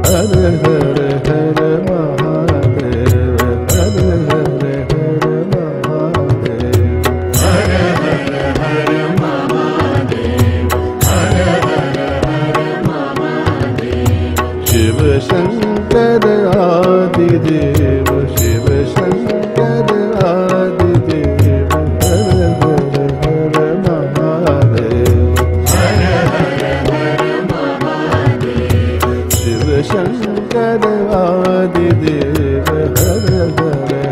हर हर हर महादेव, हर हर हर महादेव, हर हर हर महादेव, हर हर हर महादेव। शिव शंकर आदिदेव, शिव शंकर आदिदेव, हर हर हर महादेव, हर हर हर महादेव। शिव शंकर आदिदेव, हर हर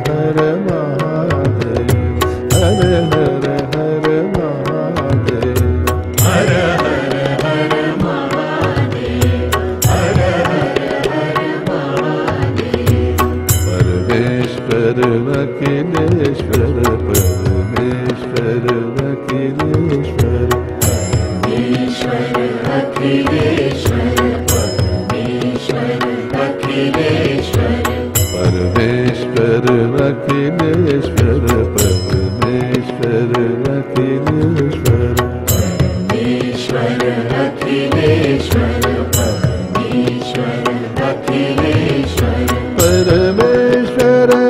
हर महादेव, हर हर हर महादेव, हर हर हर महादेव, हर हर हर महादेव। परमेश्वर अखिलेश्वर, परमेश्वर अखिलेश्वर, परमेश्वर अखिलेश्वर, परमेश्वर अखिलेश्वर, परमेश्वर अखिलेश्वर, परमेश्वर अखिलेश्वर, परमेश्वर अखिलेश्वर, परमेश्वर अखिलेश्वर, परमेश्वर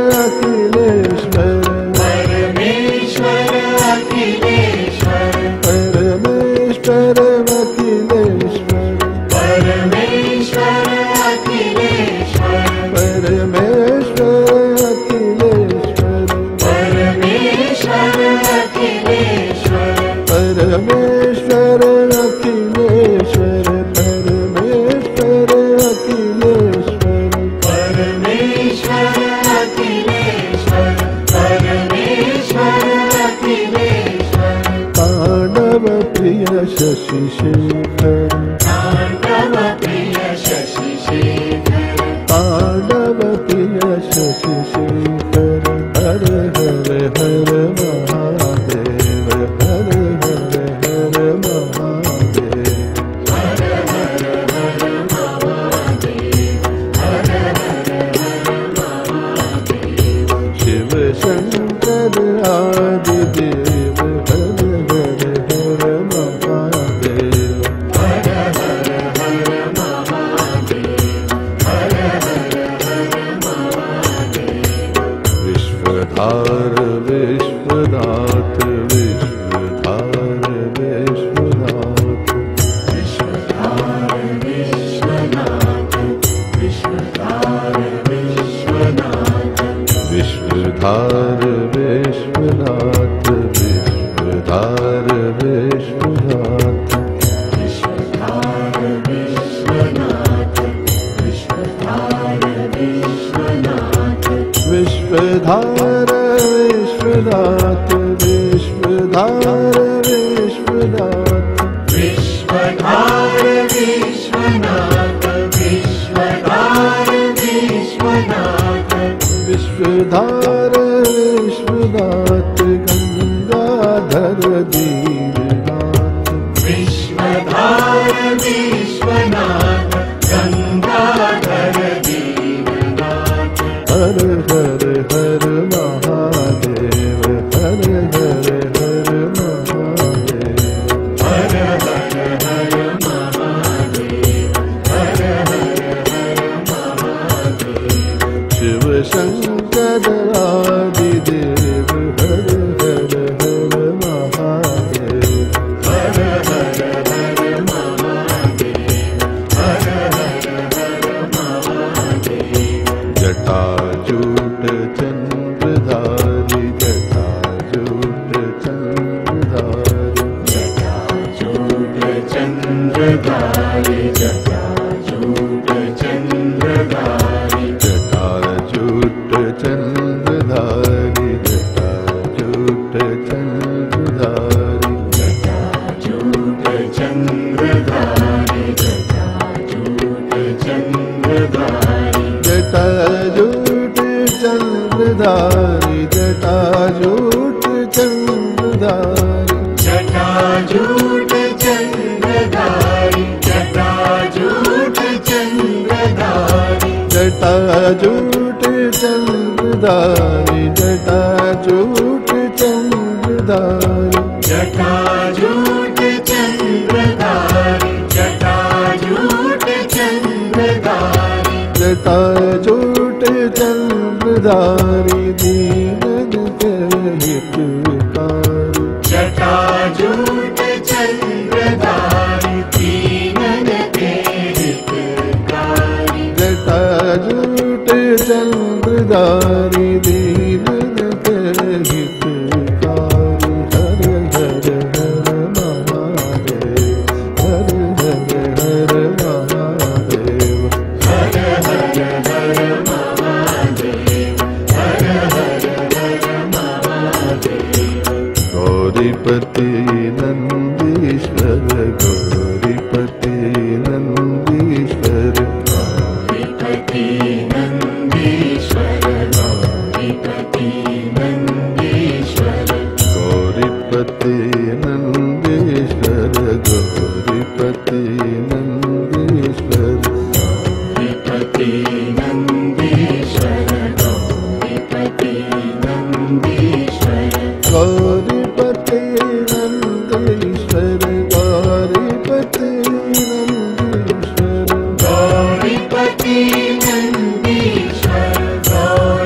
अखिलेश्वर, परमेश्वर अखिलेश्वर, परमेश्वर अखिलेश्वर, परमेश्वर अखिलेश्वर, परमेश्वर अखिलेश्वर, परमेश्वर अखिलेश्वर, परमेश्वर अखिलेश्वर, परमेश्वर अखिलेश्वर, परमेश्वर अखिलेश्वर, परमेश्वर अखिलेश्वर। तांडव प्रिय शशि शेखर, तांडव प्रिय शशि शेखर, तांडव प्रिय शशि शेखर, हर हर हर महादेव, हर हर हर महादेव, हर हर हर महादेव, हर हर हर महादेव। शिव शंकर आदिदेव, हर हर हर महादेव, हर हर हर महादेव, हर हर हर महादेव। विश्वधार विश्वनाथ, विश्वधार विश्वनाथ, विश्वधार विश्वनाथ, विश्वधार विश्वनाथ, विश्वधार विश्वनाथ, विश्वधार विश्वनाथ, विश्वधार विश्वनाथ, विश्वधार विश्वनाथ, विश्वधार विश्वनाथ, विश्वधार विश्वनाथ, विश्वधार विश्वनाथ, विश्वधार विश्वनाथ, विश्वधार विश्वनाथ, गंगाधर दीननाथ, विश्वधार विश्वनाथ, गंगाधर दीननाथ। हर हर हर महादेव, हर हर हर महादेव, हर हर हर महादेव, हर हर हर महादेव। शिव शंकर आदिदेव, हर हर हर महादेव, हर हर हर महादेव, हर हर हर महादेव। जटाजूट चंद्रधारी, जटाजूट चंद्रधारी, जटाजूट चंद्रधारी, जटाजूट चंद्रधारी, जटाजूट चंद्रधारी, जटाजूट चंद्रधारी, जटाजूट चंद्रधारी, जटाजूट चंद्रधारी, जटाजूट चंद्रधारी, जटाजूट चंद्रधारी, जटाजूट चंद्रधारी, जटाजूट चंद्रधारी, जटाजूट चंद्रधारी, जटाजूट चंद्रधारी, जटाजूट चंद्रधारी, जटाजूट चंद्रधारी। जटाजूट चंद्रधारी दीनन के हितकारी जटाजूट चंद्रधारी दीनन के हितकारी जटाजूट चंद्रधारी दीनन के हितकारी हर हर हर महादेव हर हर हर महादेव हर हर हर महादेव हर हर हर महादेव गौरीपति नंदीश्वर गौरीपति नंदीश्वर गौरीपति नंदीश्वर गौरीपति नंदीश्वर गौरीपति नंदीश्वर गौरीपति नंदीश्वर गौरीपति नंदीश्वर गौरीपति नंदीश्वर गौरीपति नंदीश्वर गौरीपति नंदीश्वर गौरीपति नंदीश्वर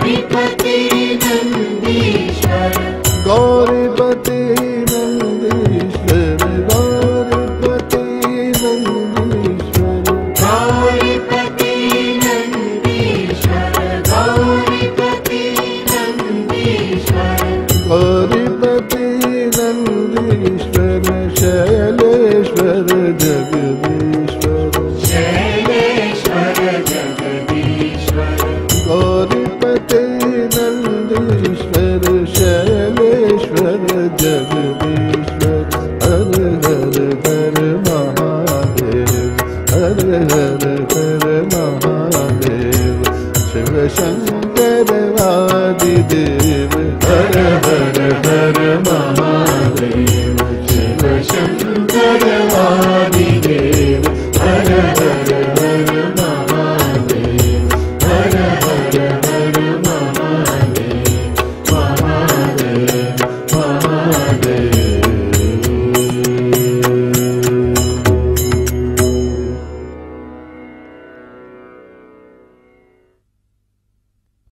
गौरीपति नंदीश्वर गौरीपति नंदीश्वर गौरीपति नंदीश्वर गौरीपति नंदीश्वर गौरीपति नंदीश्वर गौरीपति नंदीश्वर शैलेश्वर जगदीश्वर शैलेश्वर जगदीश्वर गौरीपति नंदीश्वर शैलेश्वर जगदीश्वर हर हर हर महादेव हर हर हर महादेव शिव शंकर आदिदेव हर हर हर महादेव शिव शंकर आदि